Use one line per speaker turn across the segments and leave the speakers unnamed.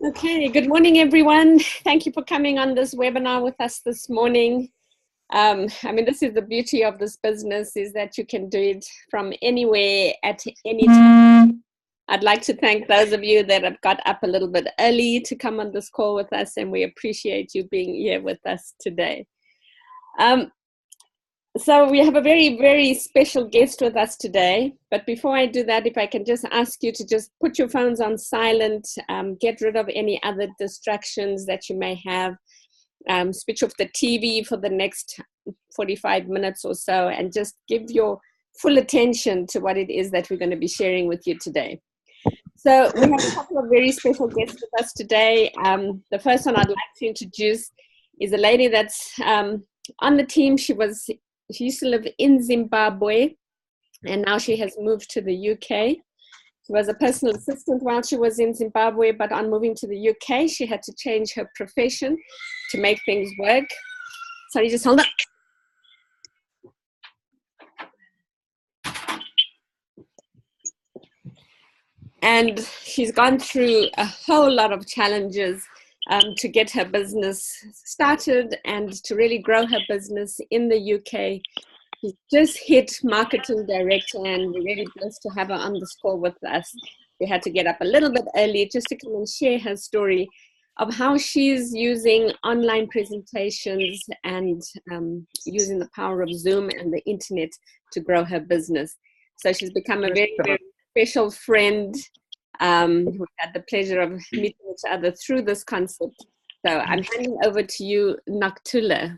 Okay, good morning, everyone. Thank you for coming on this webinar with us this morning. This is the beauty of this business, is that you can do it from anywhere at any time. I'd like to thank those of you that have got up a little bit early to come on this call with us, and we appreciate you being here with us today. So we have a very, very special guest with us today. But before I do that, if I can just ask you to just put your phones on silent, get rid of any other distractions that you may have, switch off the TV for the next 45 minutes or so, and just give your full attention to what it is that we're going to be sharing with you today. So we have a couple of very special guests with us today. The first one I'd like to introduce is a lady that's on the team. She used to live in Zimbabwe, and now she has moved to the UK. She was a personal assistant while she was in Zimbabwe, but on moving to the UK, she had to change her profession to make things work. Sorry, just hold on. And she's gone through a whole lot of challenges to get her business started and to really grow her business in the UK. She just hit marketing director, and we're really blessed to have her on this call with us. We had to get up a little bit early just to come and share her story of how she's using online presentations and using the power of Zoom and the internet to grow her business. So she's become a very, very special friend. We had the pleasure of meeting each other through this concept. So I'm handing over to you, Noktula.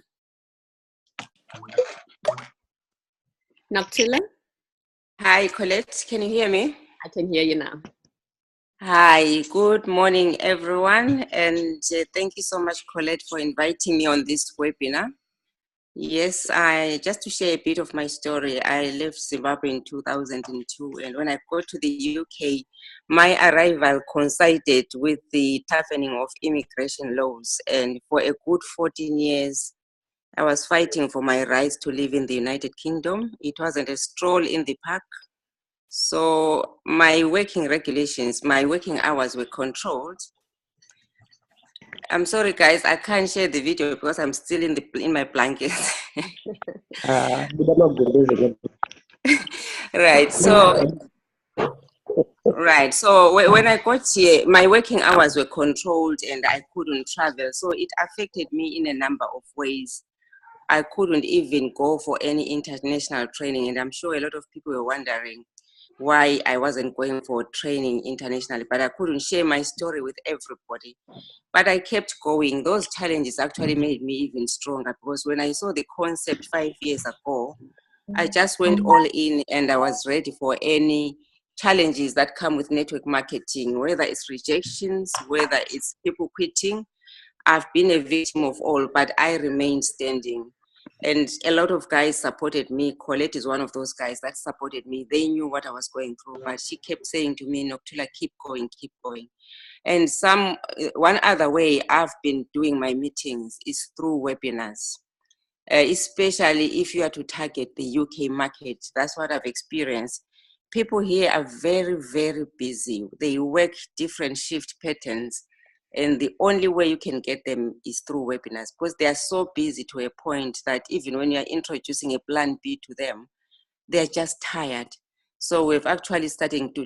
Noktula?
Hi, Colette. Can you hear me?
I can hear you now.
Hi, good morning, everyone. And thank you so much, Colette, for inviting me on this webinar. Yes, just to share a bit of my story, I left Zimbabwe in 2002. And when I got to the UK, my arrival coincided with the toughening of immigration laws. And for a good 14 years, I was fighting for my rights to live in the United Kingdom. It wasn't a stroll in the park. So my working regulations, my working hours were controlled. I'm sorry, guys, I can't share the video because I'm still in my blankets. Right. So when I got here, my working hours were controlled and I couldn't travel. So it affected me in a number of ways. I couldn't even go for any international training, and I'm sure a lot of people were wondering why I wasn't going for training internationally, but I couldn't share my story with everybody. But I kept going. Those challenges actually made me even stronger, because when I saw the concept 5 years ago, I just went all in and I was ready for any challenges that come with network marketing, whether it's rejections, whether it's people quitting. I've been a victim of all, but I remained standing. And a lot of guys supported me. Colette is one of those guys that supported me. They knew what I was going through, but she kept saying to me, Noktula, keep going, keep going. And one other way I've been doing my meetings is through webinars, especially if you are to target the UK market. That's what I've experienced. People here are very, very busy. They work different shift patterns. And the only way you can get them is through webinars, because they are so busy to a point that even when you're introducing a plan B to them, they're just tired. So we've actually starting to,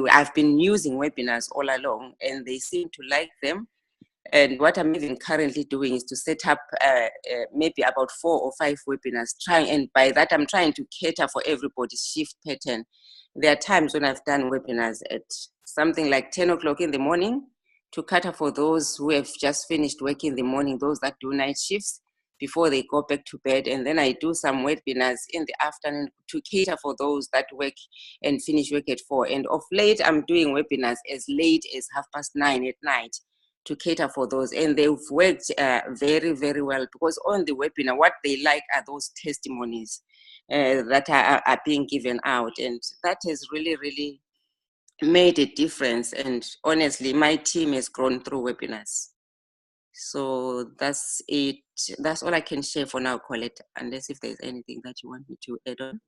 I've been using webinars all along, and they seem to like them. And what I'm even currently doing is to set up maybe about 4 or 5 webinars, and by that I'm trying to cater for everybody's shift pattern. There are times when I've done webinars at something like 10 o'clock in the morning, to cater for those who have just finished work in the morning, those that do night shifts before they go back to bed. And then I do some webinars in the afternoon to cater for those that work and finish work at 4. And of late, I'm doing webinars as late as 9:30 at night to cater for those. And they've worked very, very well, because on the webinar, what they like are those testimonies that are being given out. And that has really, really made a difference. And honestly, my team has grown through webinars. So that's it. That's all I can share for now, Colette, unless if there's anything that you want me to add on.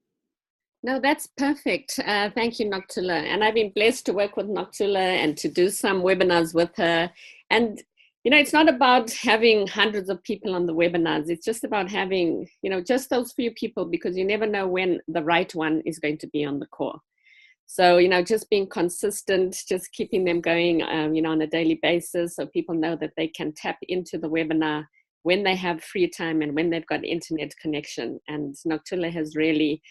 No, that's perfect. Thank you, Noctula. And I've been blessed to work with Noctula and to do some webinars with her. And, you know, it's not about having hundreds of people on the webinars. It's just about having, you know, just those few people, because you never know when the right one is going to be on the call. So, you know, just being consistent, just keeping them going, you know, on a daily basis, so people know that they can tap into the webinar when they have free time and when they've got internet connection. And Noctula has really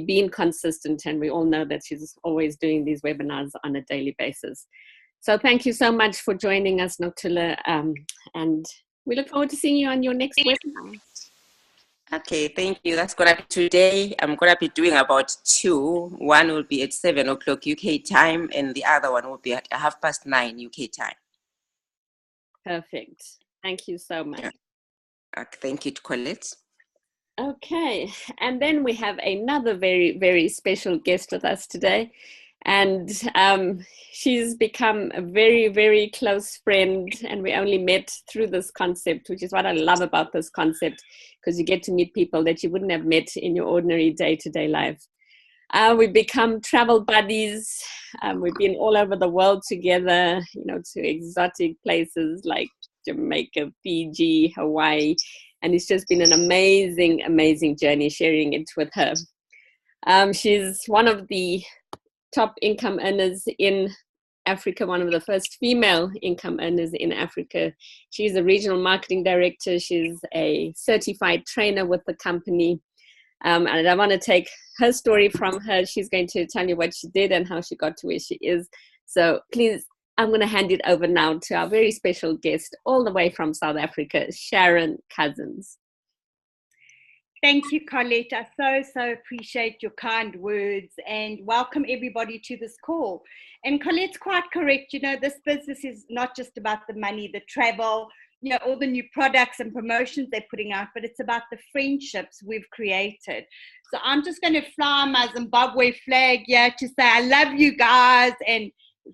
been consistent, and we all know that she's always doing these webinars on a daily basis. So thank you so much for joining us, Noctula, and we look forward to seeing you on your next webinar.
Okay, thank you. That's going to be today. I'm going to be doing about 2. One will be at 7 o'clock UK time, and the other one will be at 9:30 UK time.
Perfect. Thank you so much.
Yeah. Thank you, Colette.
Okay, and then we have another very, very special guest with us today. And she's become a very, very close friend, and we only met through this concept, which is what I love about this concept, because you get to meet people that you wouldn't have met in your ordinary day-to-day life. We've become travel buddies. We've been all over the world together, you know, to exotic places like Jamaica, Fiji, Hawaii. And it's just been an amazing, amazing journey sharing it with her. She's one of the top income earners in Africa, one of the first female income earners in Africa. She's a regional marketing director. She's a certified trainer with the company. And I want to take her story from her. She's going to tell you what she did and how she got to where she is. So please, I'm going to hand it over now to our very special guest, all the way from South Africa, Sharon Cousins.
Thank you, Colette. I so appreciate your kind words, and welcome everybody to this call. And Colette's quite correct. You know, this business is not just about the money, the travel, you know, all the new products and promotions they're putting out, but it's about the friendships we've created. So I'm just going to fly my Zimbabwe flag here to say I love you guys. And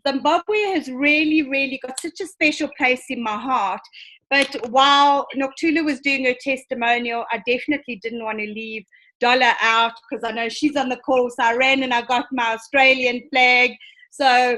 Zimbabwe has really, really got such a special place in my heart. But while Noctula was doing her testimonial, I definitely didn't want to leave Dollar out, because I know she's on the call. So I ran and I got my Australian flag. So,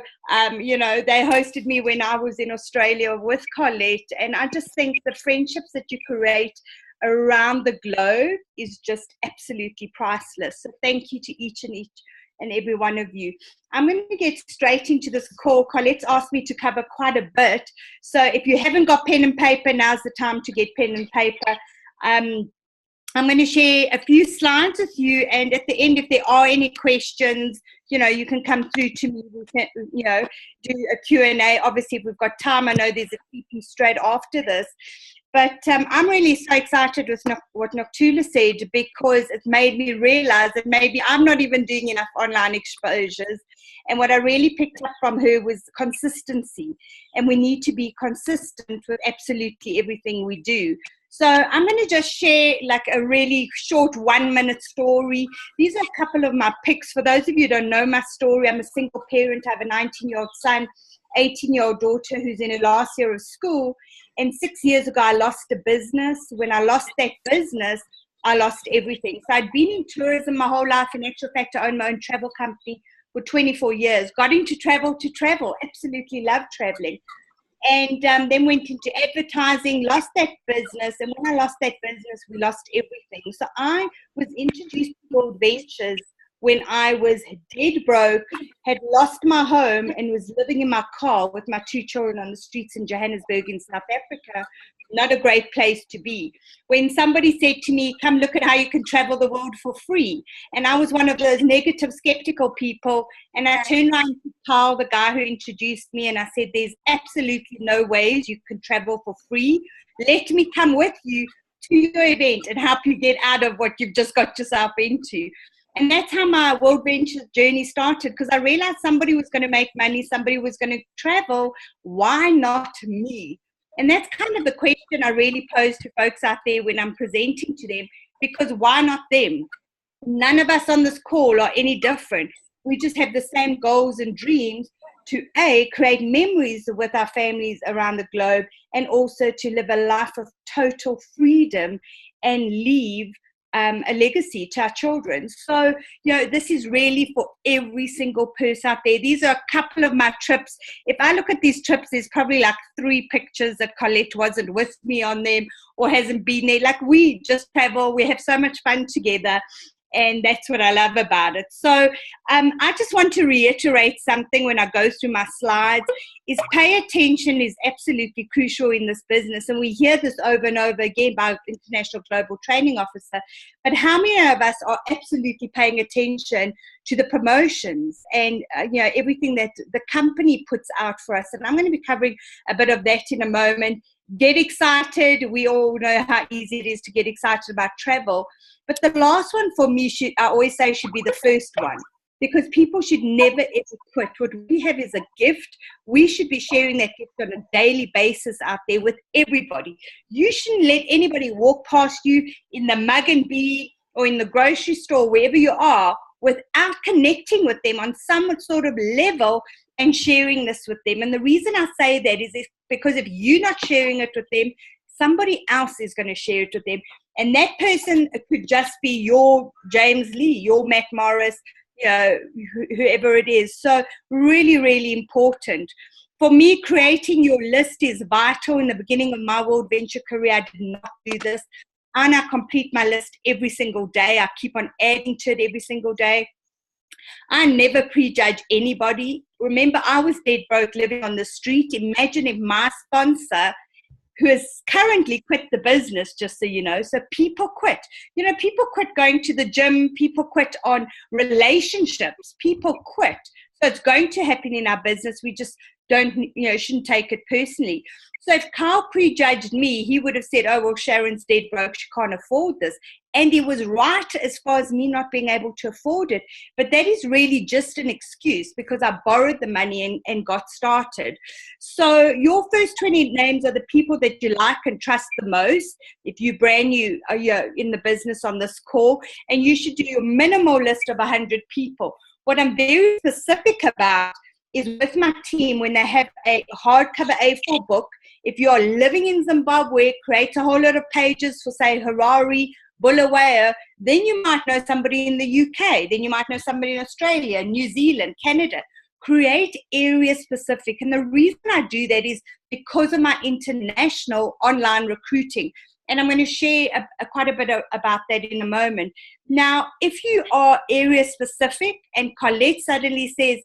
you know, they hosted me when I was in Australia with Colette. And I just think the friendships that you create around the globe is just absolutely priceless. So thank you to each and every one of you. I'm going to get straight into this call. Colette's asked me to cover quite a bit. So if you haven't got pen and paper, now's the time to get pen and paper. I'm going to share a few slides with you, and at the end, if there are any questions, you know, you can come through to me. We can, you know, do a Q&A. Obviously, if we've got time, I know there's a TP straight after this. But I'm really so excited with what Noctula said, because it made me realize that maybe I'm not even doing enough online exposures. And what I really picked up from her was consistency. And we need to be consistent with absolutely everything we do. So I'm going to just share like a really short 1-minute story. These are a couple of my picks. For those of you who don't know my story, I'm a single parent. I have a 19-year-old son, 18-year-old daughter who's in her last year of school. And 6 years ago, I lost a business. When I lost that business, I lost everything. So I'd been in tourism my whole life. In actual fact, I own my own travel company for 24 years. Got into travel, absolutely loved traveling. And then went into advertising, lost that business. And when I lost that business, we lost everything. So I was introduced to World Ventures when I was dead broke, had lost my home, and was living in my car with my 2 children on the streets in Johannesburg in South Africa. Not a great place to be. When somebody said to me, come look at how you can travel the world for free. And I was one of those negative, skeptical people. And I turned around to Carl, the guy who introduced me, and I said, there's absolutely no ways you can travel for free. Let me come with you to your event and help you get out of what you've just got yourself into. And that's how my World Ventures journey started, because I realized somebody was going to make money, somebody was going to travel. Why not me? And that's kind of the question I really pose to folks out there when I'm presenting to them, because why not them? None of us on this call are any different. We just have the same goals and dreams to create memories with our families around the globe, and also to live a life of total freedom and leave a legacy to our children. So, this is really for every single person out there. These are a couple of my trips. If I look at these trips, there's probably like 3 pictures that Colette wasn't with me on them or hasn't been there. Like, we just travel, we have so much fun together. And that's what I love about it. So I just want to reiterate something when I go through my slides, is pay attention is absolutely crucial in this business. And we hear this over and over again by International Global Training Officer. But how many of us are absolutely paying attention to the promotions and everything that the company puts out for us? And I'm going to be covering a bit of that in a moment. Get excited. We all know how easy it is to get excited about travel. But the last one for me, I always say, should be the first one, because people should never, ever quit. What we have is a gift. We should be sharing that gift on a daily basis out there with everybody. You shouldn't let anybody walk past you in the mug and bee or in the grocery store, wherever you are, without connecting with them on some sort of level and sharing this with them. And the reason I say that is because if you're not sharing it with them, somebody else is going to share it with them. And that person could just be your James Lee, your Matt Morris, whoever it is. So really, really important. For me, creating your list is vital. In the beginning of my World Venture career, I did not do this. I now complete my list every single day. I keep on adding to it every single day. I never prejudge anybody. Remember, I was dead broke living on the street. Imagine if my sponsor, who has currently quit the business, just so you know. So people quit. People quit going to the gym. People quit on relationships. People quit. So it's going to happen in our business. We just shouldn't take it personally. So if Carl prejudged me, he would have said, oh, well, Sharon's dead broke. She can't afford this. And he was right as far as me not being able to afford it. But that is really just an excuse, because I borrowed the money and got started. So your first 20 names are the people that you like and trust the most. If you're brand new, you're in the business on this call, and you should do your minimal list of 100 people. What I'm very specific about is with my team, when they have a hardcover A4 book, if you're living in Zimbabwe, create a whole lot of pages for, say, Harare, Bulawayo, then you might know somebody in the UK, then you might know somebody in Australia, New Zealand, Canada. Create area specific. And the reason I do that is because of my international online recruiting. And I'm going to share quite a bit about that in a moment. Now, if you are area specific and Colette suddenly says,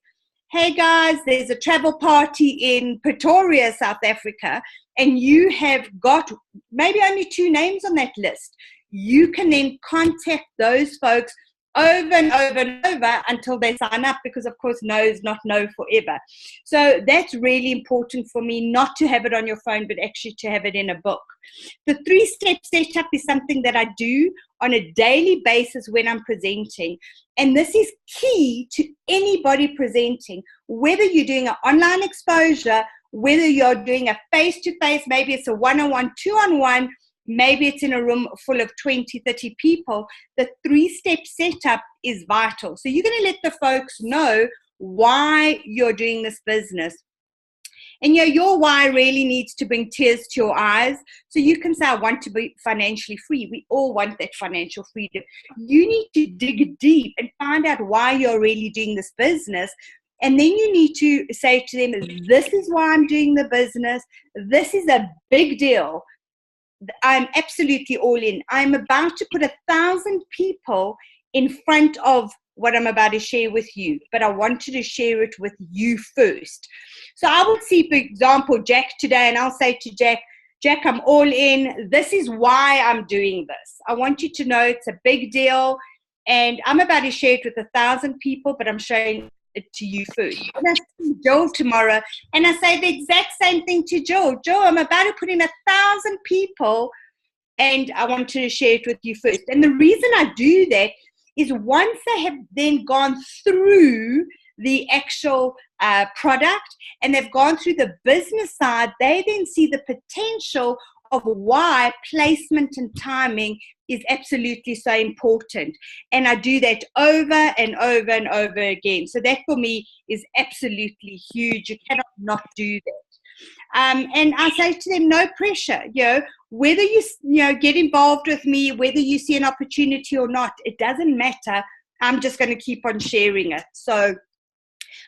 hey guys, there's a travel party in Pretoria, South Africa, and you have got maybe only 2 names on that list, you can then contact those folks over and over and over until they sign up, because of course no is not no forever. So that's really important for me, not to have it on your phone, but actually to have it in a book. The 3-step setup is something that I do on a daily basis when I'm presenting. And this is key to anybody presenting, whether you're doing an online exposure, whether you're doing a face-to-face, maybe it's a one-on-one, 2-on-1, maybe it's in a room full of 20, 30 people. The 3-step setup is vital. So you're going to let the folks know why you're doing this business. And your why really needs to bring tears to your eyes. So you can say, I want to be financially free. We all want that financial freedom. You need to dig deep and find out why you're really doing this business. And then you need to say to them, this is why I'm doing the business. This is a big deal. I'm absolutely all in. I'm about to put 1,000 people in front of what I'm about to share with you, but I wanted to share it with you first. So I will see, for example, Jack today, and I'll say to Jack, Jack, I'm all in. This is why I'm doing this. I want you to know it's a big deal, and I'm about to share it with 1,000 people, but I'm showing it to you first. And I see Joel tomorrow, and I say the exact same thing to Joel. Joel, I'm about to put in 1,000 people, and I want to share it with you first. And the reason I do that is once they have then gone through the actual product and they've gone through the business side, they then see the potential of why placement and timing is absolutely so important. And I do that over and over and over again. So that for me is absolutely huge. You cannot not do that. And I say to them, no pressure, whether you get involved with me, whether you see an opportunity or not, it doesn't matter. I'm just going to keep on sharing it. So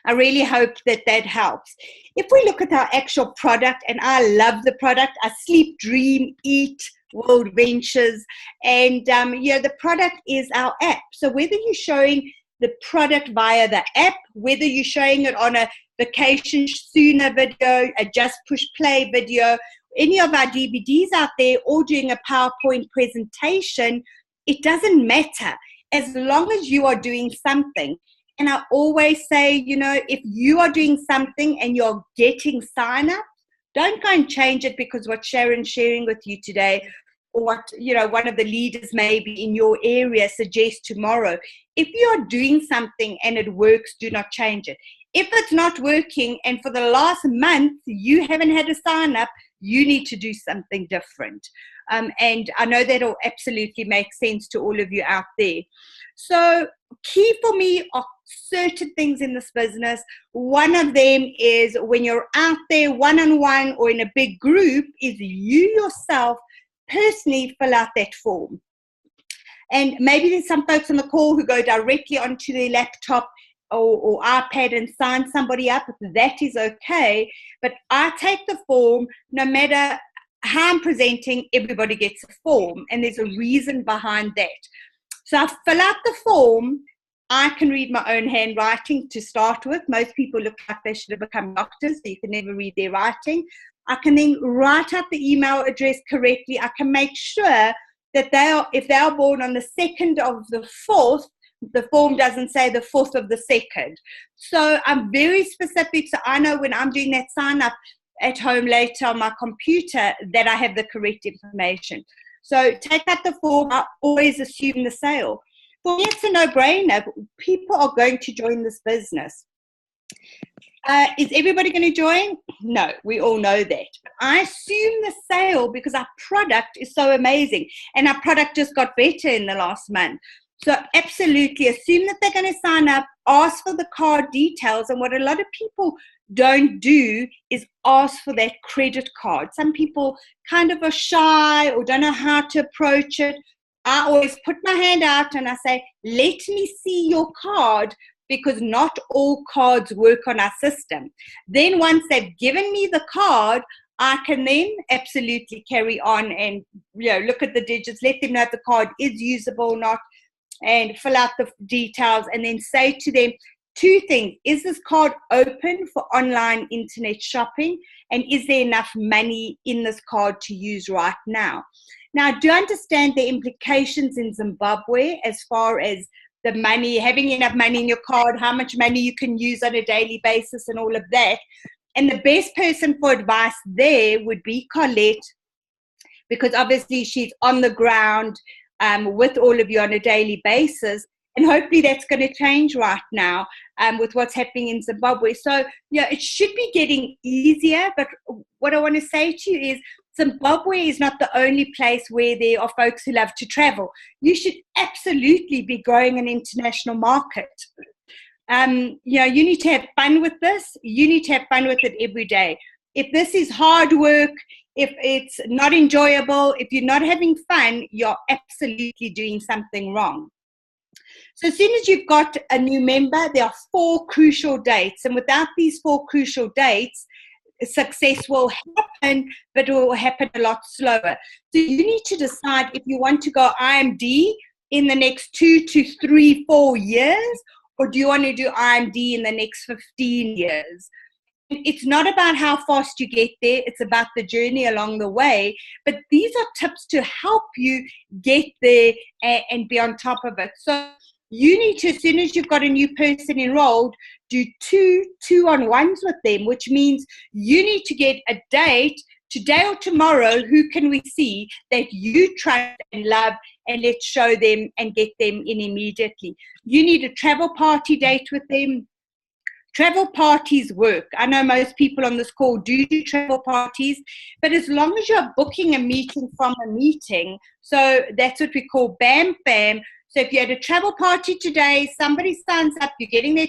I really hope that helps. If we look at our actual product, and I love the product, I sleep, dream, eat World Ventures, and the product is our app. So whether you're showing the product via the app, whether you're showing it on a vacation sooner video, a just push play video, any of our DVDs out there, or doing a PowerPoint presentation, it doesn't matter as long as you are doing something. And I always say, if you are doing something and you're getting sign-ups, don't go and change it because what Sharon's sharing with you today, or what, one of the leaders maybe in your area suggests tomorrow. If you're doing something and it works, do not change it. If it's not working and for the last month you haven't had a sign-up, you need to do something different. And I know that'll absolutely make sense to all of you out there. So key for me are certain things in this business. One of them is when you're out there one-on-one or in a big group, is you yourself personally fill out that form. And maybe there's some folks on the call who go directly onto their laptop or iPad and sign somebody up. That is okay. But I take the form, no matter how I'm presenting, everybody gets a form. And there's a reason behind that. So I fill out the form. I can read my own handwriting to start with. Most people look like they should have become doctors, so you can never read their writing. I can then write out the email address correctly. I can make sure that if they are born on the 2nd of the 4th, the form doesn't say the 4th of the 2nd. So I'm very specific. So I know when I'm doing that sign up at home later on my computer that I have the correct information. So take out the form. I always assume the sale. For me, it's a no-brainer. People are going to join this business. Is everybody going to join? No, we all know that. I assume the sale because our product is so amazing. And our product just got better in the last month. So absolutely assume that they're going to sign up, ask for the card details. And what a lot of people don't do is ask for that credit card. Some people kind of are shy or don't know how to approach it. I always put my hand out and I say, let me see your card, because not all cards work on our system. Then once they've given me the card, I can then absolutely carry on and look at the digits, let them know if the card is usable or not, and fill out the details, and then say to them 2 things. Is this card open for online internet shopping? And is there enough money in this card to use right now? Now, I do understand the implications in Zimbabwe as far as the money, having enough money in your card, how much money you can use on a daily basis and all of that. And the best person for advice there would be Colette, because obviously she's on the ground with all of you on a daily basis. And hopefully that's going to change right now with what's happening in Zimbabwe. So, it should be getting easier. But what I want to say to you is Zimbabwe is not the only place where there are folks who love to travel. You should absolutely be growing an international market. You need to have fun with this. You need to have fun with it every day. If this is hard work, if it's not enjoyable, if you're not having fun, you're absolutely doing something wrong. So as soon as you've got a new member, there are 4 crucial dates. And without these 4 crucial dates, success will happen, but it will happen a lot slower. So you need to decide if you want to go IMD in the next 2 to 3, 4 years, or do you want to do IMD in the next 15 years? It's not about how fast you get there. It's about the journey along the way. But these are tips to help you get there and be on top of it. So you need to, as soon as you've got a new person enrolled, do 2 two-on-ones with them, which means you need to get a date today or tomorrow. Who can we see that you trust and love, and let's show them and get them in immediately. You need a travel party date with them. Travel parties work. I know most people on this call do travel parties, but as long as you're booking a meeting from a meeting, so that's what we call BAM FAM. So if you had a travel party today, somebody signs up, you're getting their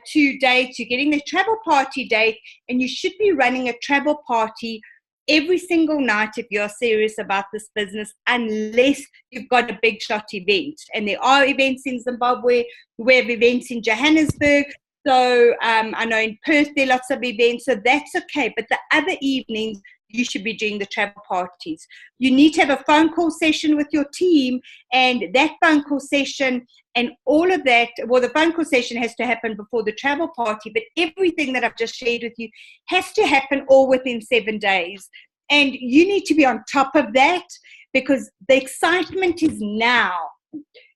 two dates, you're getting their travel party date, and you should be running a travel party every single night if you're serious about this business, unless you've got a big shot event. And there are events in Zimbabwe, we have events in Johannesburg. So I know in Perth there are lots of events, so that's okay. But the other evenings, you should be doing the travel parties. You need to have a phone call session with your team, and that phone call session and all of that, well, the phone call session has to happen before the travel party, but everything that I've just shared with you has to happen all within 7 days. And you need to be on top of that, because the excitement is now.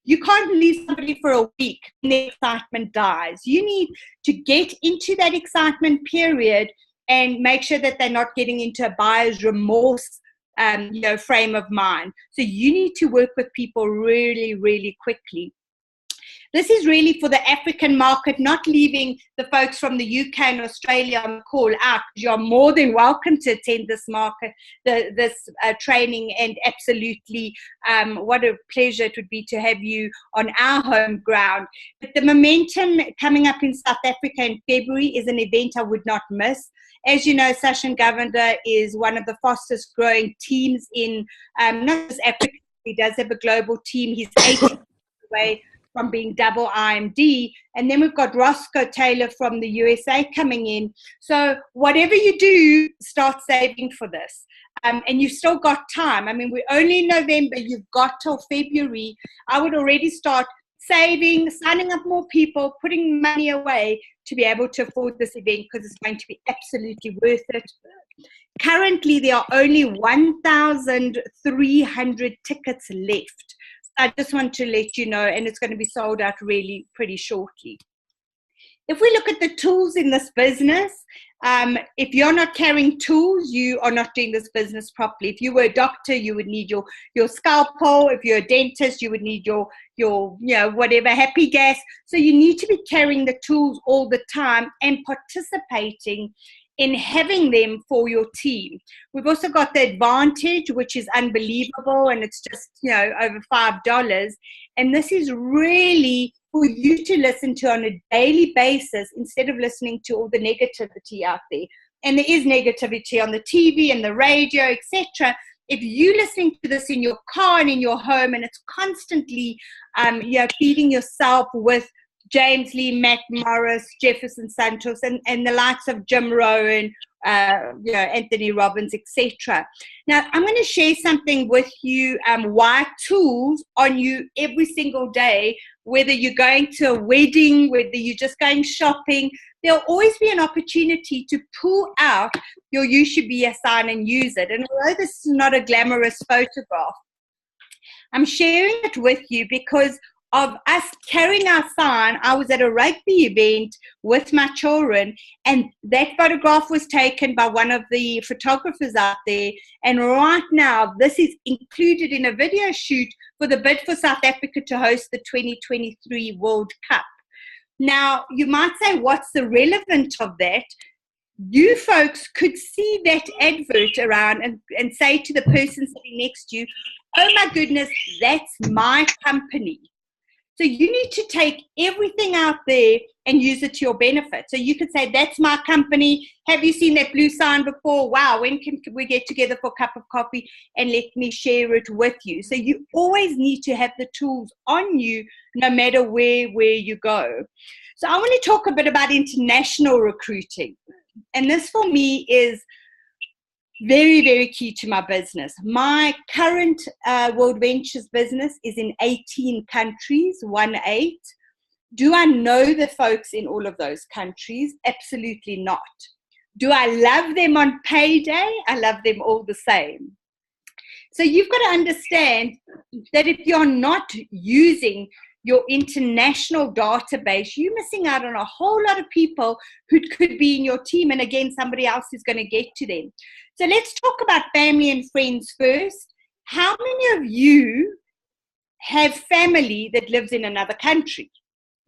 You can't leave somebody for a week and the excitement dies. You need to get into that excitement period and make sure that they're not getting into a buyer's remorse frame of mind. So you need to work with people really, really quickly. This is really for the African market, not leaving the folks from the UK and Australia on call out. You're more than welcome to attend this training, and absolutely what a pleasure it would be to have you on our home ground. But the momentum coming up in South Africa in February is an event I would not miss. As you know, Sashin Govender is one of the fastest growing teams in not just Africa. He does have a global team. He's 80 away from being double IMD. And then we've got Roscoe Taylor from the USA coming in. So whatever you do, start saving for this. And you've still got time. I mean, we're only in November. You've got till February. I would already start saving, signing up more people, putting money away to be able to afford this event, because it's going to be absolutely worth it. Currently, there are only 1,300 tickets left. I just want to let you know, and it's going to be sold out really pretty shortly. If we look at the tools in this business, if you're not carrying tools, you are not doing this business properly. If you were a doctor, you would need your scalpel. If you're a dentist, you would need your whatever, happy gas. So you need to be carrying the tools all the time and participating in having them for your team. We've also got the Advantage, which is unbelievable, and it's just, over $5. And this is really for you to listen to on a daily basis instead of listening to all the negativity out there. And there is negativity on the TV and the radio, etc. If you're listening to this in your car and in your home, and it's constantly feeding yourself with James Lee, Matt Morris, Jefferson Santos, and the likes of Jim Rohn, Anthony Robbins, etc. Now, I'm going to share something with you, why tools on you every single day, whether you're going to a wedding, whether you're just going shopping. There'll always be an opportunity to pull out your You Should Be a sign and use it. And although this is not a glamorous photograph, I'm sharing it with you because of us carrying our sign. I was at a rugby event with my children, and that photograph was taken by one of the photographers out there. And right now, this is included in a video shoot for the bid for South Africa to host the 2023 World Cup. Now, you might say, what's the relevance of that? You folks could see that advert around and say to the person sitting next to you, oh my goodness, that's my company. So you need to take everything out there and use it to your benefit. So you could say, that's my company. Have you seen that blue sign before? Wow, when can we get together for a cup of coffee and let me share it with you? So you always need to have the tools on you no matter where you go. So I want to talk a bit about international recruiting. And this for me is very, very key to my business. My current World Ventures business is in 18 countries, 18. Do I know the folks in all of those countries? Absolutely not. Do I love them on payday? I love them all the same. So you've got to understand that if you're not using your international database, you're missing out on a whole lot of people who could be in your team. And again, somebody else is going to get to them. So let's talk about family and friends first. How many of you have family that lives in another country?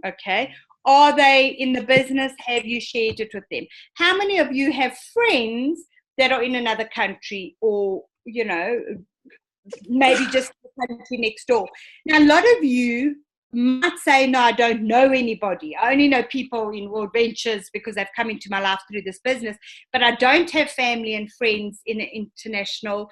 Okay. Are they in the business? Have you shared it with them? How many of you have friends that are in another country, or, maybe just country next door. Now, a lot of you might say, no, I don't know anybody. I only know people in World Ventures because they've come into my life through this business, but I don't have family and friends in an international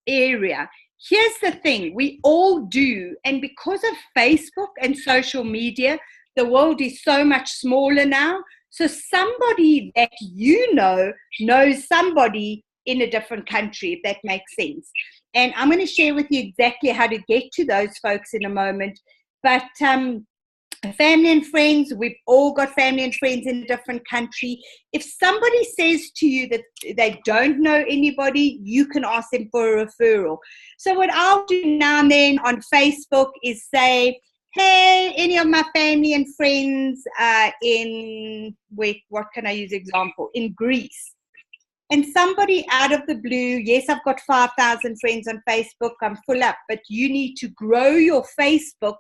area. Here's the thing, we all do, and because of Facebook and social media, the world is so much smaller now. So somebody that you know knows somebody in a different country, if that makes sense. And I'm going to share with you exactly how to get to those folks in a moment. But family and friends, we've all got family and friends in a different country. If somebody says to you that they don't know anybody, you can ask them for a referral. So what I'll do now and then on Facebook is say, hey, any of my family and friends what can I use example? In Greece. And somebody out of the blue, yes, I've got 5,000 friends on Facebook, I'm full up, but you need to grow your Facebook,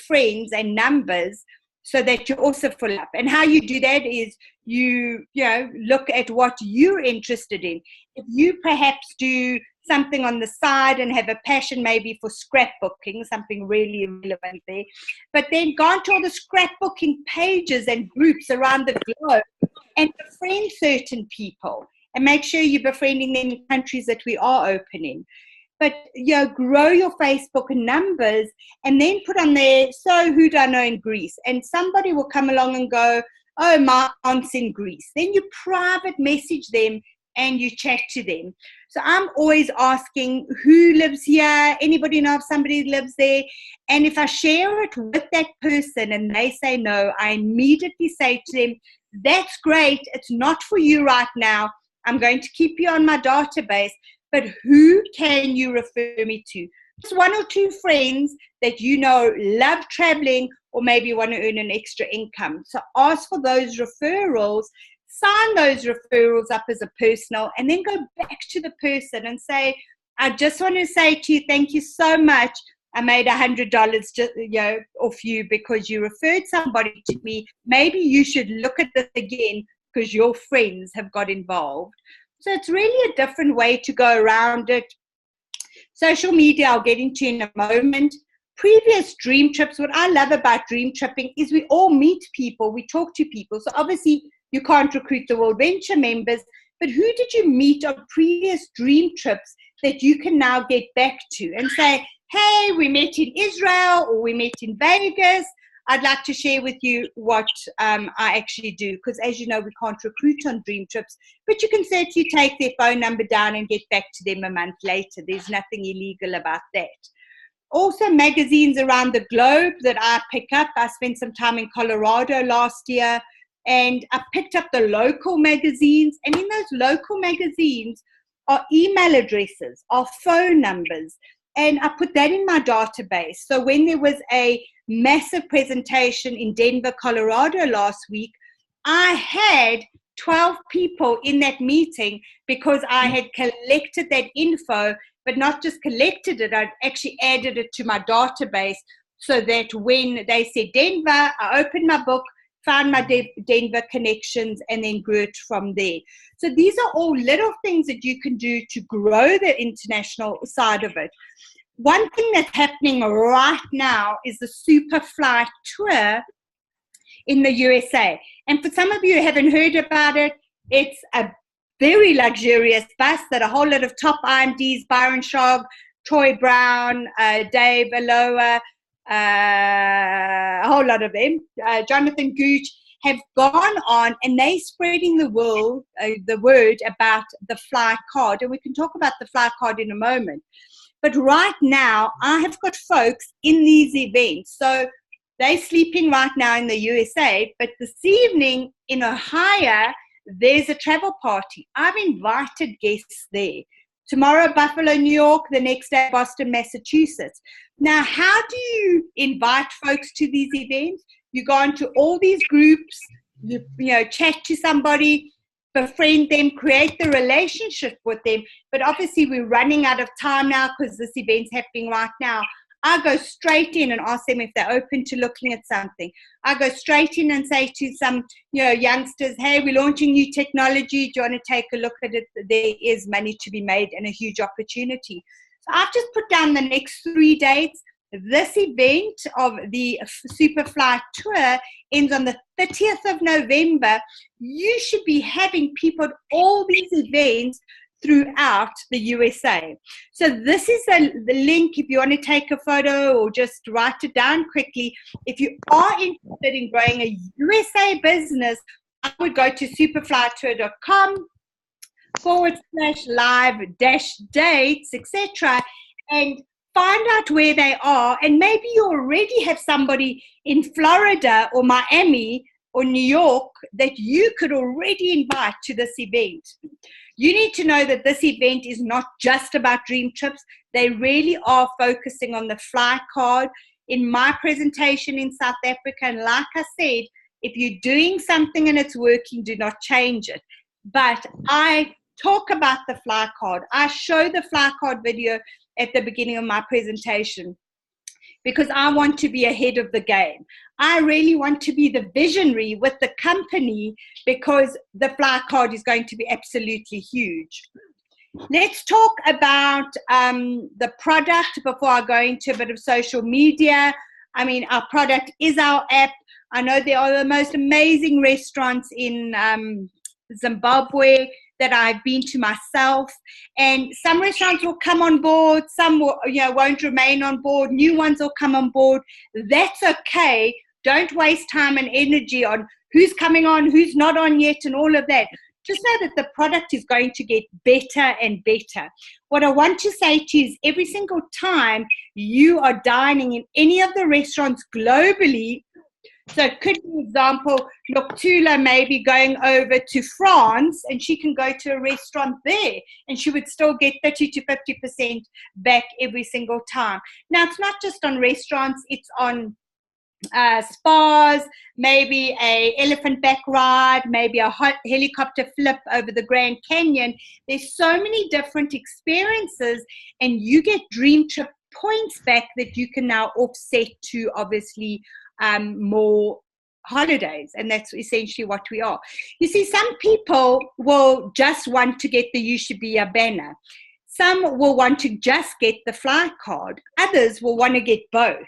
friends and numbers so that you're also full up. And how you do that is you look at what you're interested in. If you perhaps do something on the side and have a passion maybe for scrapbooking, something really relevant there, but then go onto all the scrapbooking pages and groups around the globe and befriend certain people and make sure you're befriending them in countries that we are opening. But grow your Facebook numbers and then put on there, so who do I know in Greece? And somebody will come along and go, oh, my aunt's in Greece. Then you private message them and you chat to them. So I'm always asking, who lives here? Anybody know if somebody lives there? And if I share it with that person and they say no, I immediately say to them, that's great. It's not for you right now. I'm going to keep you on my database, but who can you refer me to? Just one or two friends that you know love traveling or maybe want to earn an extra income. So ask for those referrals. Sign those referrals up as a personal and then go back to the person and say, I just want to say to you, thank you so much. I made $100 just, off you because you referred somebody to me. Maybe you should look at this again because your friends have got involved. So it's really a different way to go around it. Social media, I'll get into in a moment. Previous dream trips, what I love about dream tripping is we all meet people, we talk to people. So obviously, you can't recruit the World Venture members, but who did you meet on previous dream trips that you can now get back to and say, hey, we met in Israel or we met in Vegas. I'd like to share with you what I actually do, because as you know, we can't recruit on dream trips, but you can certainly take their phone number down and get back to them a month later. There's nothing illegal about that. Also, magazines around the globe that I pick up. I spent some time in Colorado last year, and I picked up the local magazines, and in those local magazines are email addresses, are phone numbers, and I put that in my database. So when there was a massive presentation in Denver, Colorado last week, I had 12 people in that meeting because I had collected that info, but not just collected it, I'd actually added it to my database so that when they said Denver, I opened my book, found my Denver connections, and then grew it from there. So these are all little things that you can do to grow the international side of it. One thing that's happening right now is the Superfly tour in the USA. And for some of you who haven't heard about it, it's a very luxurious bus that a whole lot of top IMDs, Byron Shog, Troy Brown, Dave Aloha, a whole lot of them, Jonathan Gooch, have gone on, and they're spreading the word about the fly card. And we can talk about the fly card in a moment. But right now, I have got folks in these events. So they're sleeping right now in the USA, but this evening in Ohio, there's a travel party. I've invited guests there. Tomorrow, Buffalo, New York. The next day, Boston, Massachusetts. Now, how do you invite folks to these events? You go into all these groups, you chat to somebody, befriend them, create the relationship with them. But obviously, we're running out of time now because this event's happening right now. I go straight in and ask them if they're open to looking at something. I go straight in and say to some, youngsters, hey, we're launching new technology. Do you want to take a look at it? There is money to be made and a huge opportunity. So I've just put down the next 3 dates. This event of the Superfly Tour ends on the 30th of November. You should be having people at all these events throughout the USA. So this is the link if you want to take a photo or just write it down quickly. If you are interested in growing a USA business, I would go to superflytour.com/live-dates, etc. and find out where they are. And maybe you already have somebody in Florida or Miami or New York that you could already invite to this event. You need to know that this event is not just about dream trips. They really are focusing on the fly card. In my presentation in South Africa, and like I said, if you're doing something and it's working, do not change it. But I talk about the fly card. I show the fly card video at the beginning of my presentation because I want to be ahead of the game. I really want to be the visionary with the company because the fly card is going to be absolutely huge. Let's talk about the product before I go into a bit of social media. I mean, our product is our app. I know there are the most amazing restaurants in Zimbabwe that I've been to myself, and some restaurants will come on board, some will, won't remain on board, new ones will come on board. That's okay. Don't waste time and energy on who's coming on, who's not on yet, and all of that. Just know that the product is going to get better and better. What I want to say to you is every single time you are dining in any of the restaurants globally, so it could be, for example, Noctula may be going over to France and she can go to a restaurant there and she would still get 30 to 50% back every single time. Now, it's not just on restaurants, it's on spas, maybe a elephant back ride, maybe a hot helicopter flip over the Grand Canyon. There's so many different experiences and you get dream trip points back that you can now offset to obviously more holidays, and that's essentially what we are. You see, some people will just want to get the You Should Be a banner. Some will want to just get the fly card. Others will want to get both.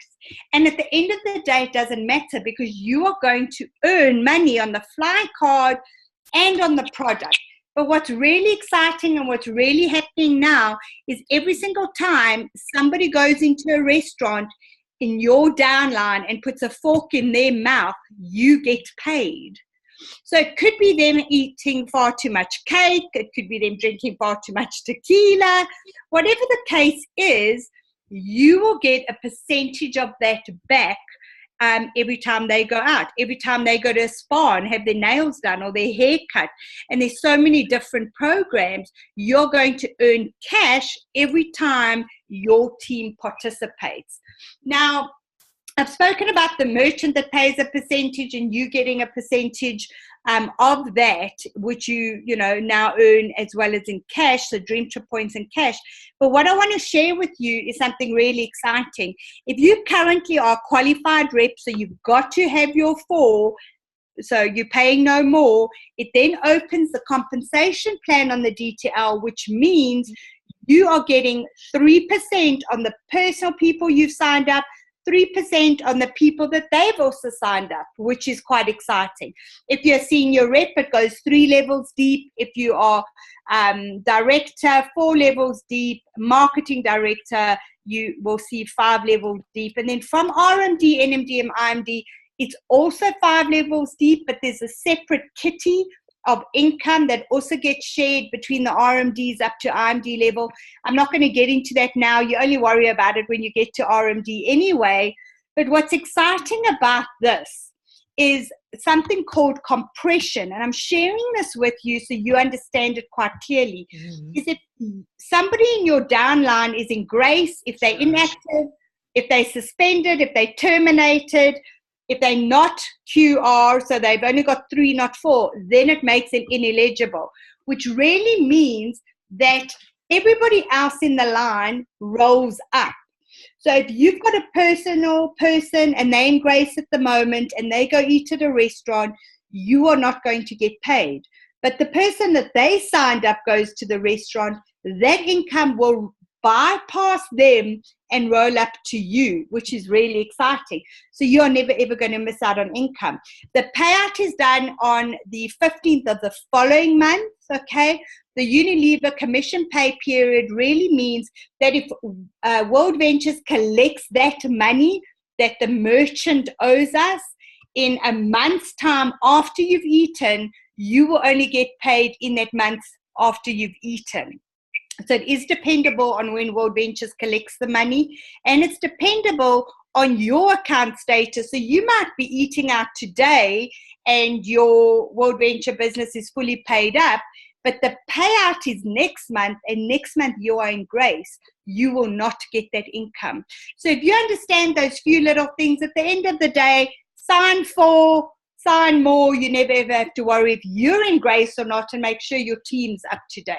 And at the end of the day, it doesn't matter because you are going to earn money on the fly card and on the product. But what's really exciting and what's really happening now is every single time somebody goes into a restaurant in your downline and puts a fork in their mouth, you get paid. So it could be them eating far too much cake, it could be them drinking far too much tequila. Whatever the case is, you will get a percentage of that back every time they go out, every time they go to a spa and have their nails done or their hair cut. And there's so many different programs. You're going to earn cash every time your team participates. Now, I've spoken about the merchant that pays a percentage and you getting a percentage of that, which you now earn as well as in cash, so dream trip points and cash. But what I want to share with you is something really exciting. If you currently are qualified rep, so you've got to have your 4, so you're paying no more, it then opens the compensation plan on the DTL, which means you are getting 3% on the personal people you've signed up, 3% on the people that they've also signed up, which is quite exciting. If you're a senior rep, it goes 3 levels deep. If you are director, 4 levels deep. Marketing director, you will see 5 levels deep. And then from RMD, NMD, and IMD, it's also 5 levels deep, but there's a separate kitty of income that also gets shared between the RMDs up to IMD level. I'm not going to get into that now. You only worry about it when you get to RMD anyway. But what's exciting about this is something called compression. And I'm sharing this with you so you understand it quite clearly. Is if somebody in your downline is in grace, if they're inactive, if they're suspended, if they're terminated, if they're not QR, so they've only got 3, not 4, then it makes them ineligible, which really means that everybody else in the line rolls up. So if you've got a personal person and they're in Grace at the moment and they go eat at a restaurant, you are not going to get paid. But the person that they signed up goes to the restaurant, that income will bypass them and roll up to you, which is really exciting. So you're never ever going to miss out on income. The payout is done on the 15th of the following month, okay? The Unilever commission pay period really means that if World Ventures collects that money that the merchant owes us in a month's time after you've eaten, you will only get paid in that month after you've eaten. So it is dependable on when World Ventures collects the money, and it's dependable on your account status. So you might be eating out today and your World Venture business is fully paid up, but the payout is next month, and next month you are in Grace. You will not get that income. So if you understand those few little things, at the end of the day, sign for, sign more. You never ever have to worry if you're in Grace or not, and make sure your team's up to date.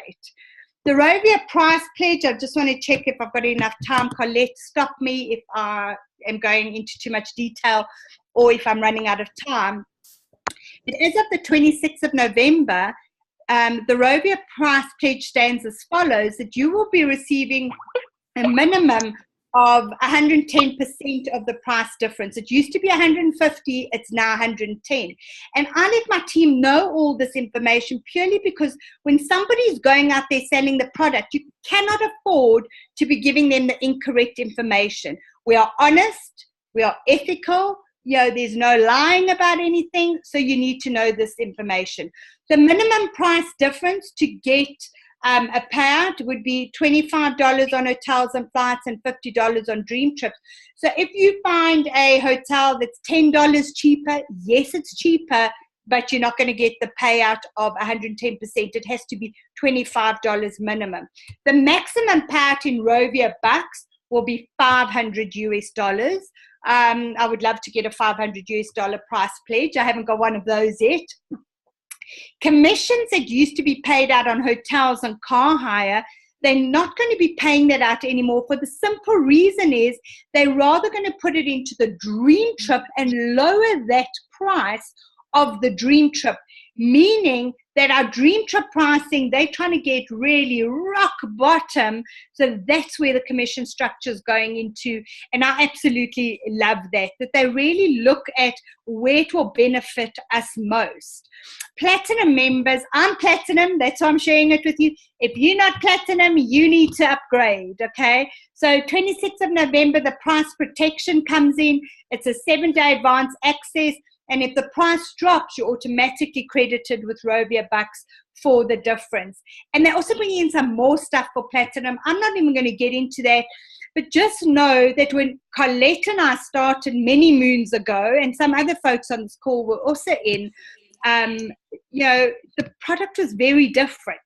The Rovia price pledge, I just want to check if I've got enough time. Colette, stop me if I am going into too much detail or if I'm running out of time. But as of the 26th of November, the Rovia price pledge stands as follows, that you will be receiving a minimum of 110% of the price difference. It used to be 150, it's now 110. And I let my team know all this information purely because when somebody is going out there selling the product, you cannot afford to be giving them the incorrect information. We are honest, we are ethical, there's no lying about anything, so you need to know this information. The minimum price difference to get a payout would be $25 on hotels and flights and $50 on dream trips. So if you find a hotel that's $10 cheaper, yes, it's cheaper, but you're not going to get the payout of 110%. It has to be $25 minimum. The maximum payout in Rovia bucks will be $500 US. I would love to get a $500 US price pledge. I haven't got one of those yet. Commissions that used to be paid out on hotels and car hire, they're not going to be paying that out anymore for the simple reason is they're rather going to put it into the dream trip and lower that price of the dream trip, meaning that our dream trip pricing, they're trying to get really rock bottom. So that's where the commission structure is going into. And I absolutely love that they really look at where it will benefit us most. Platinum members, I'm platinum, that's why I'm sharing it with you. If you're not platinum, you need to upgrade, okay? So 26th of November, the price protection comes in. It's a 7-day advance access. And if the price drops, you're automatically credited with Rovia bucks for the difference. And they're also bringing in some more stuff for platinum. I'm not even going to get into that. But just know that when Colette and I started many moons ago, and some other folks on this call were also in, the product was very different.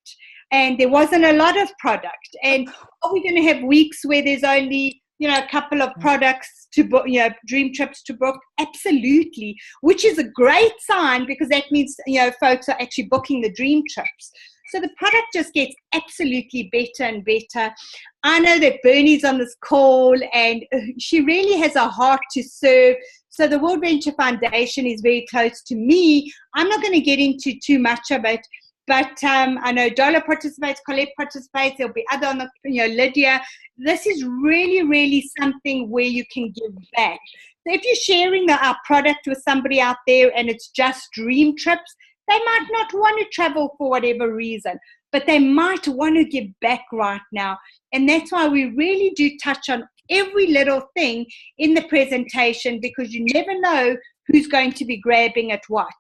And there wasn't a lot of product. And are we going to have weeks where there's only a couple of products to book, dream trips to book? Absolutely, which is a great sign because that means, folks are actually booking the dream trips. So the product just gets absolutely better and better. I know that Bernie's on this call and she really has a heart to serve. So the World Venture Foundation is very close to me. I'm not going to get into too much of it. But I know Dola participates, Colette participates, there'll be other on the, Lydia. This is really, really something where you can give back. So if you're sharing our product with somebody out there and it's just dream trips, they might not want to travel for whatever reason, but they might want to give back right now. And that's why we really do touch on every little thing in the presentation because you never know who's going to be grabbing at what.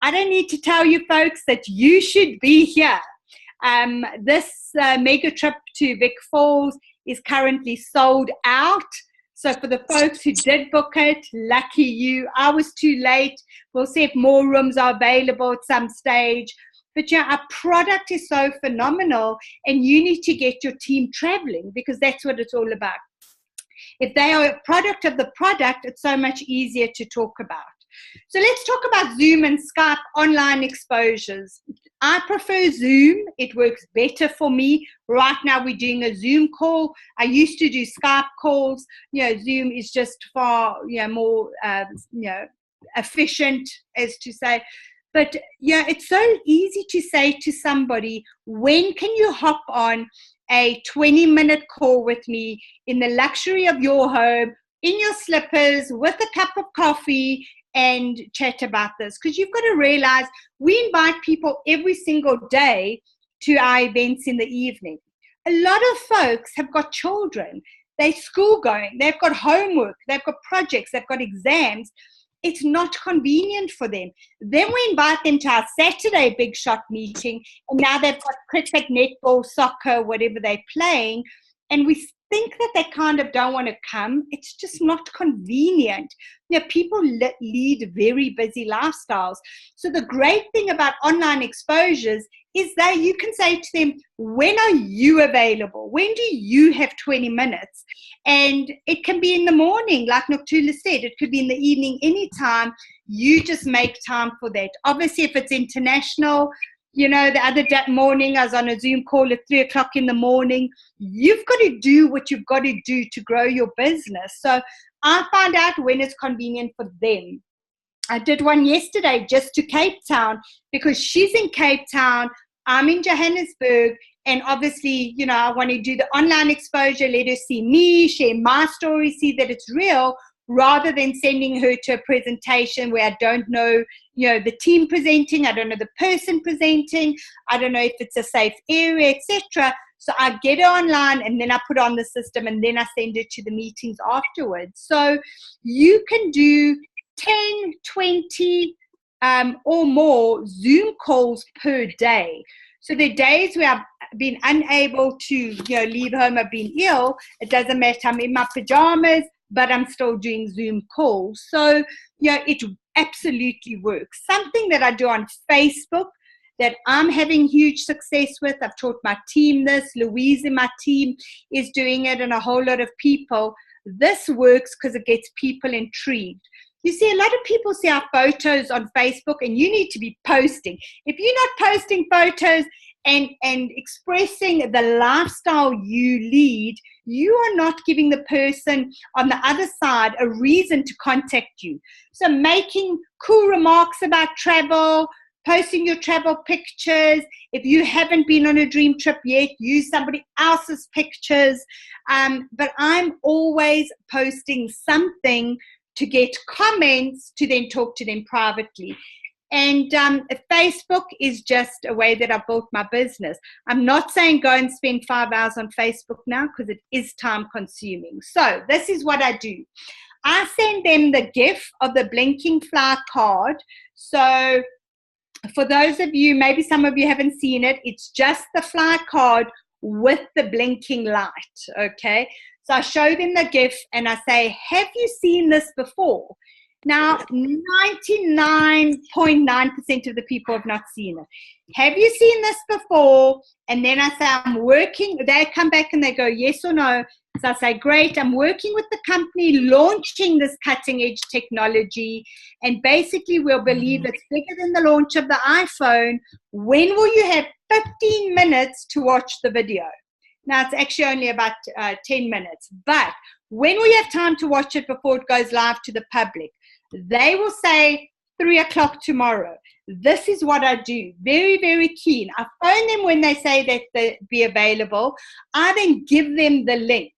I don't need to tell you folks that you should be here. This mega trip to Vic Falls is currently sold out. So for the folks who did book it, lucky you. I was too late. We'll see if more rooms are available at some stage. But our product is so phenomenal and you need to get your team traveling because that's what it's all about. If they are a product of the product, it's so much easier to talk about. So let's talk about Zoom and Skype online exposures. I prefer Zoom. It works better for me. Right now we're doing a Zoom call. I used to do Skype calls. Zoom is just far, more, efficient, as to say. But it's so easy to say to somebody, when can you hop on a 20-minute call with me in the luxury of your home, in your slippers, with a cup of coffee, and chat about this? Because you've got to realize we invite people every single day to our events in the evening. A lot of folks have got children. They're school going. They've got homework. They've got projects. They've got exams. It's not convenient for them. Then we invite them to our Saturday big shot meeting, and now they've got cricket, netball, soccer, whatever they're playing, and we think that they kind of don't want to come. It's just not convenient. People lead very busy lifestyles. So the great thing about online exposures is that you can say to them, when are you available? When do you have 20 minutes? And it can be in the morning, like Noktula said. It could be in the evening, anytime. You just make time for that. Obviously, if it's international, the other morning I was on a Zoom call at 3 o'clock in the morning. You've got to do what you've got to do to grow your business. So I find out when it's convenient for them. I did one yesterday just to Cape Town, because she's in Cape Town, I'm in Johannesburg, and obviously, I want to do the online exposure, let her see me, share my story, see that it's real, rather than sending her to a presentation where I don't know, the team presenting, I don't know the person presenting, I don't know if it's a safe area, etc. So I get her online, and then I put on the system, and then I send her to the meetings afterwards. So you can do 10, 20 or more Zoom calls per day. So the days where I've been unable to leave home, I've been ill, it doesn't matter, I'm in my pajamas, but I'm still doing Zoom calls. So it absolutely works. Something that I do on Facebook that I'm having huge success with, I've taught my team this, Louise in my team is doing it, and a whole lot of people. This works because it gets people intrigued. You see, a lot of people see our photos on Facebook, and you need to be posting. If you're not posting photos and expressing the lifestyle you lead, you are not giving the person on the other side a reason to contact you. So making cool remarks about travel, posting your travel pictures. If you haven't been on a dream trip yet, use somebody else's pictures. But I'm always posting something to get comments, to then talk to them privately. And Facebook is just a way that I've built my business. I'm not saying go and spend 5 hours on Facebook now, because it is time consuming. So this is what I do. I send them the GIF of the blinking fly card. So for those of you, maybe some of you haven't seen it, it's just the fly card with the blinking light, okay? So I show them the GIF and I say, have you seen this before? Now, 99.9% of the people have not seen it. Have you seen this before? And then I say, I'm working. They come back and they go, yes or no. So I say, great, I'm working with the company launching this cutting edge technology. And basically we'll believe it's bigger than the launch of the iPhone. When will you have 15 minutes to watch the video? Now, it's actually only about 10 minutes. But when will you have time to watch it before it goes live to the public? They will say 3 o'clock tomorrow. This is what I do. Very, very keen. I phone them when they say that they'll be available. I then give them the link.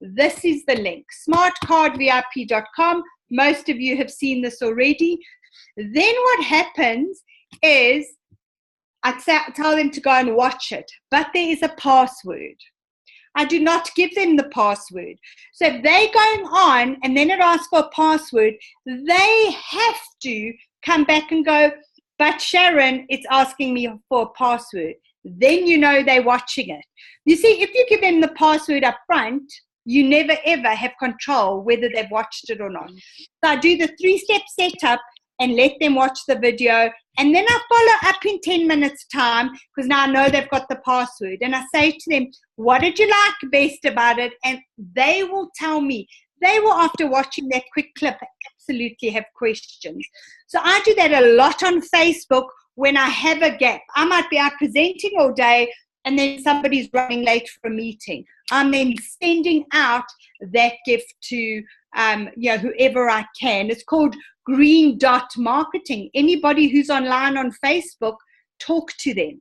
This is the link, smartcardvip.com. Most of you have seen this already. Then what happens is I tell them to go and watch it, but there is a password. I do not give them the password. So if they're going on and then it asks for a password, they have to come back and go, but Sharon, it's asking me for a password. Then you know they're watching it. You see, if you give them the password up front, you never ever have control whether they've watched it or not. So I do the 3-step setup and let them watch the video. And then I follow up in 10 minutes time, because now I know they've got the password. And I say to them, what did you like best about it? And they will tell me. They will, after watching that quick clip, absolutely have questions. So I do that a lot on Facebook when I have a gap. I might be out presenting all day and then somebody's running late for a meeting. I'm then sending out that gift to whoever I can. It's called green dot marketing. Anybody who's online on Facebook, talk to them.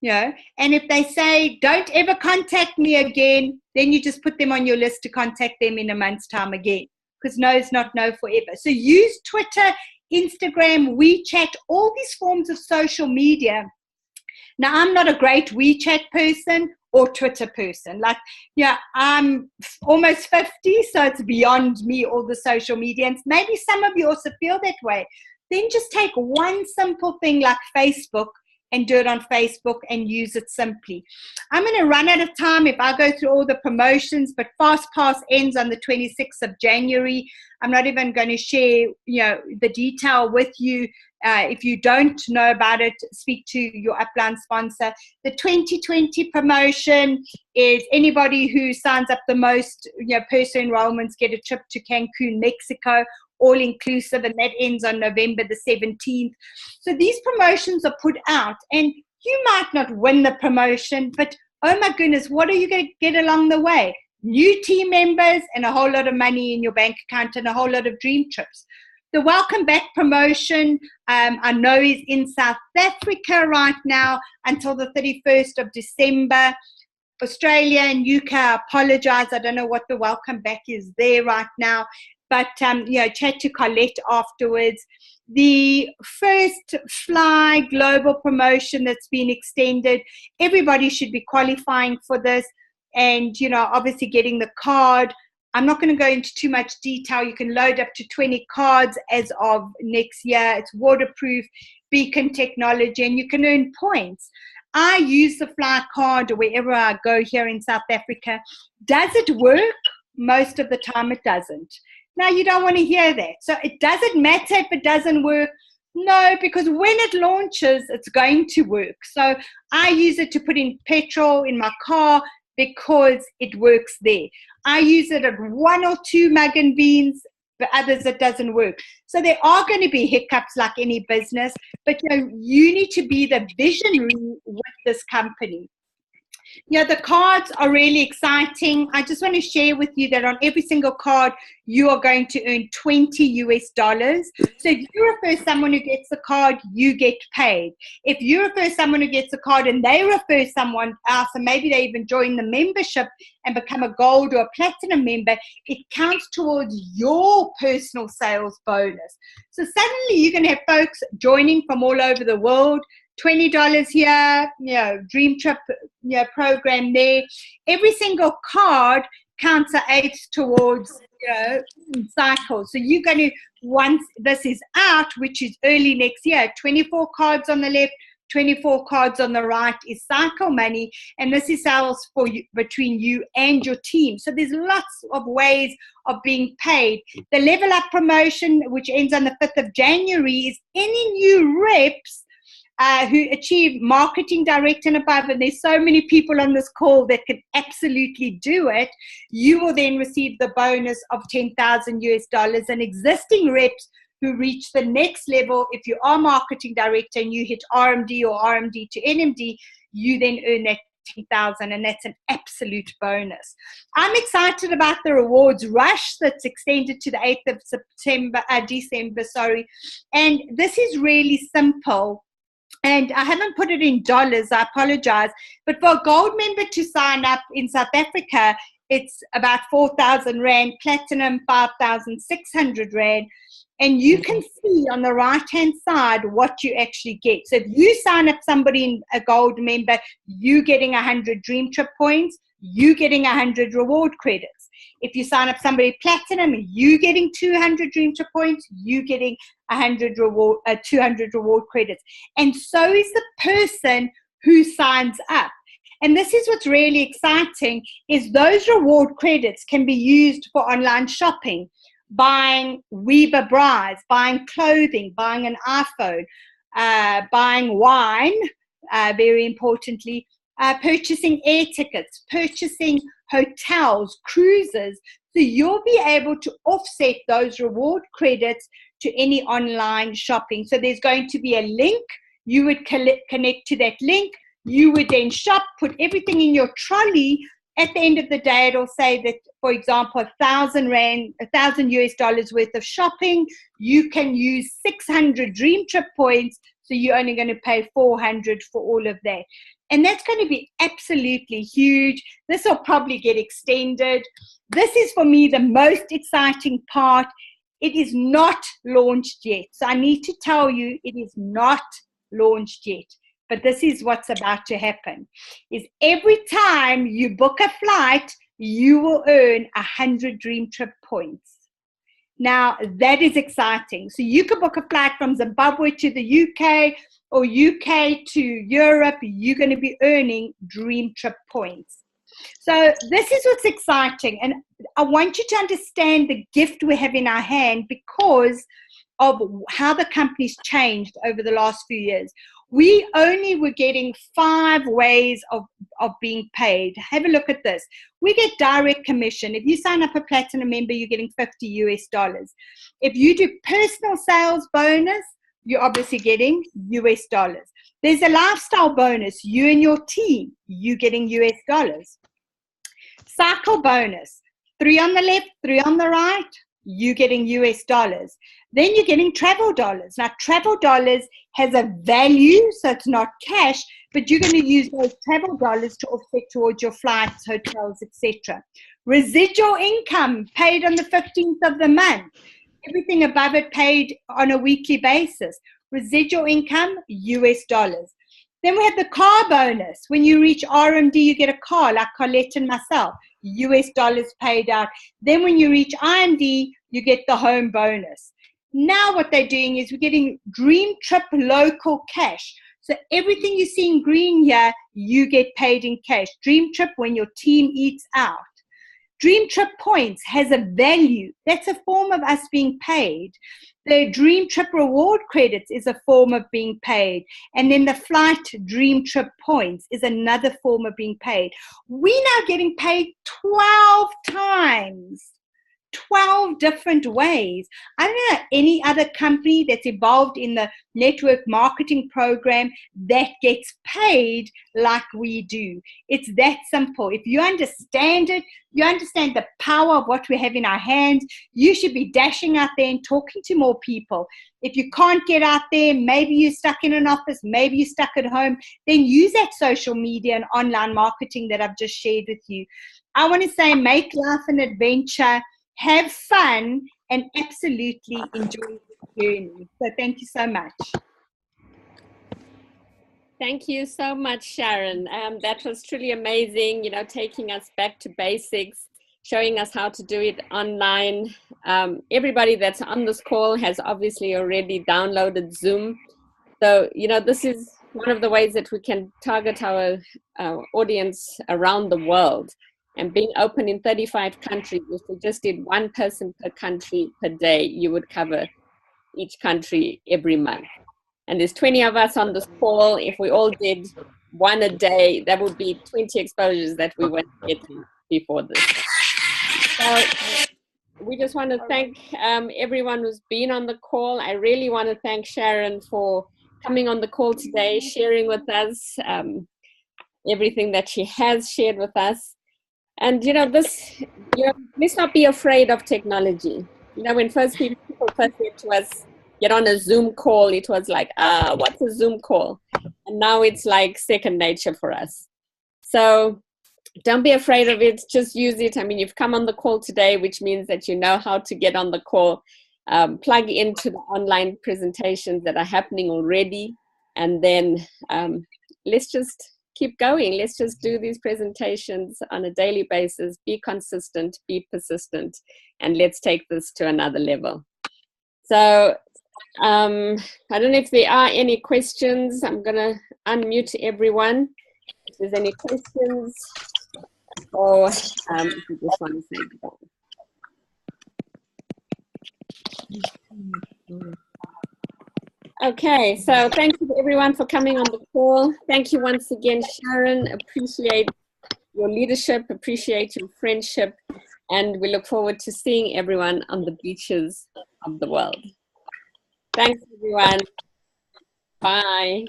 And if they say, don't ever contact me again, then you just put them on your list to contact them in a month's time again, because no is not no forever. So use Twitter, Instagram, WeChat, all these forms of social media. Now, I'm not a great WeChat person or Twitter person. I'm almost 50, so it's beyond me, all the social media. And maybe some of you also feel that way. Then just take one simple thing like Facebook and do it on Facebook and use it simply. I'm going to run out of time if I go through all the promotions, but Fast Pass ends on the 26th of January. I'm not even going to share, the detail with you. If you don't know about it, speak to your upline sponsor. The 2020 promotion is anybody who signs up the most, personal enrollments get a trip to Cancun, Mexico, all inclusive, and that ends on November the 17th. So these promotions are put out, and you might not win the promotion, but oh my goodness, what are you going to get along the way? New team members and a whole lot of money in your bank account and a whole lot of dream trips. The Welcome Back promotion, I know is in South Africa right now until the 31st of December. Australia and UK, I apologize. I don't know what the Welcome Back is there right now. But, chat to Colette afterwards. The first Fly Global promotion that's been extended, everybody should be qualifying for this. And, obviously getting the card. I'm not going to go into too much detail. You can load up to 20 cards as of next year. It's waterproof, beacon technology, and you can earn points. I use the Fly card wherever I go here in South Africa. Does it work? Most of the time it doesn't. Now, you don't want to hear that. So it doesn't matter if it doesn't work. No, because when it launches, it's going to work. So I use it to put in petrol in my car because it works there. I use it at 1 or 2 Mug and Beans, but others it doesn't work. So there are going to be hiccups like any business, but you need to be the visionary with this company. The cards are really exciting. I just want to share with you that on every single card, you are going to earn $20 US. So if you refer someone who gets the card, you get paid. If you refer someone who gets the card and they refer someone else, and maybe they even join the membership and become a gold or a platinum member, it counts towards your personal sales bonus. So suddenly you're going to have folks joining from all over the world. $20 here, dream trip, program there. Every single card counts aids towards, cycles. So you're going to, once this is out, which is early next year, 24 cards on the left, 24 cards on the right is cycle money, and this is sales for you, between you and your team. So there's lots of ways of being paid. The Level Up promotion, which ends on the 5th of January, is any new reps who achieve marketing director and above, and there's so many people on this call that can absolutely do it, you will then receive the bonus of $10,000 US, and existing reps who reach the next level, if you are marketing director and you hit RMD or RMD to NMD, you then earn that 10,000, and that's an absolute bonus. I'm excited about the rewards rush that's extended to the 8th of December, and this is really simple. And I haven't put it in dollars, I apologize. But for a gold member to sign up in South Africa, it's about 4,000 Rand, platinum 5,600 Rand. And you can see on the right-hand side what you actually get. So if you sign up somebody in a gold member, you getting 100 Dream Trip points, you getting 100 reward credits. If you sign up somebody platinum, you getting 200 Dream Trip points, you getting 200 reward credits. And so is the person who signs up. And this is what's really exciting, is those reward credits can be used for online shopping, buying Weber bras, buying clothing, buying an iPhone, buying wine, very importantly, purchasing air tickets, purchasing hotels, cruises. So you'll be able to offset those reward credits to any online shopping. So there's going to be a link You would connect to that link. You would then shop, put everything in your trolley. At the end of the day, it'll say that, for example, $1,000 US worth of shopping, you can use 600 Dream Trip points, so you're only going to pay 400 for all of that. And that's going to be absolutely huge. This will probably get extended. This is, for me, the most exciting part. It is not launched yet. So I need to tell you, it is not launched yet. But this is what's about to happen, is every time you book a flight, you will earn 100 Dream Trip points. Now, that is exciting. So you could book a flight from Zimbabwe to the UK or UK to Europe. You're going to be earning Dream Trip points. So this is what's exciting. And I want you to understand the gift we have in our hand because of how the company's changed over the last few years. We only were getting 5 ways of being paid. Have a look at this. We get direct commission. If you sign up a platinum member, you're getting $50 US. If you do personal sales bonus, you're obviously getting US dollars. There's a lifestyle bonus. You and your team, you're getting US dollars. Cycle bonus. 3 on the left, 3 on the right, you're getting US dollars. Then you're getting travel dollars. Now, travel dollars has a value, so it's not cash, but you're going to use those travel dollars to offset towards your flights, hotels, etc. Residual income paid on the 15th of the month. Everything above it paid on a weekly basis. Residual income, US dollars. Then we have the car bonus. When you reach RMD, you get a car, like Colette and myself. US dollars paid out. Then when you reach IMD, you get the home bonus. Now what they're doing is we're getting Dream Trip local cash. So everything you see in green here, you get paid in cash. Dream Trip when your team eats out. Dream Trip points has a value. That's a form of us being paid. The Dream Trip reward credits is a form of being paid. And then the flight Dream Trip points is another form of being paid. We're now getting paid 12 times. 12 different ways. I don't know any other company that's involved in the network marketing program that gets paid like we do. It's that simple. If you understand it, you understand the power of what we have in our hands, you should be dashing out there and talking to more people. If you can't get out there, maybe you're stuck in an office, maybe you're stuck at home, then use that social media and online marketing that I've just shared with you. I want to say make life an adventure. Have fun and absolutely enjoy the journey. So thank you so much.
Thank you so much, Sharon. That was truly amazing, you know, taking us back to basics, showing us how to do it online. Everybody that's on this call has obviously already downloaded Zoom. So, you know, this is one of the ways that we can target our audience around the world. And being open in 35 countries, if we just did 1 person per country per day, you would cover each country every month. And there's 20 of us on this call. If we all did 1 a day, that would be 20 exposures that we weren't getting before this. So we just want to thank everyone who's been on the call. I really want to thank Sharon for coming on the call today, sharing with us everything that she has shared with us. And, you know, let's not be afraid of technology. You know, when people first said to us, get on a Zoom call, it was like, what's a Zoom call? And now it's like second nature for us. So don't be afraid of it. Just use it. I mean, you've come on the call today, which means that you know how to get on the call. Plug into the online presentations that are happening already. And then let's just keep going. Let's just do these presentations on a daily basis, be consistent, be persistent, and let's take this to another level. So I don't know if there are any questions. I'm going to unmute everyone. If there's any questions or if you just want to say goodbye. Okay, so thank you everyone for coming on the call. Thank you once again, Sharon. Appreciate your leadership, appreciate your friendship, and we look forward to seeing everyone on the beaches of the world. Thanks, everyone. Bye.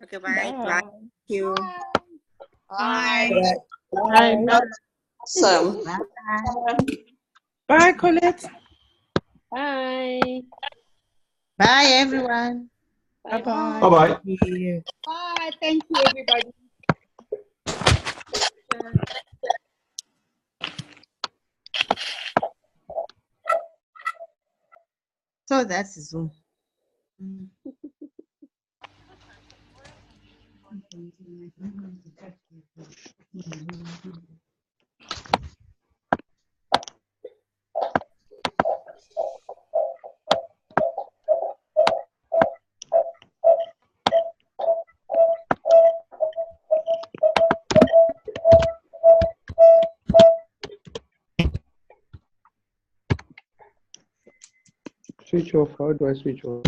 Okay, bye. Bye. Thank you.
Bye.
Bye. Bye.
Awesome.
Bye, Colette.
Bye.
Bye, everyone.
Bye-bye.
Bye-bye.
Bye. Thank you, everybody.
So that's Zoom.
Switch off. How do I switch off?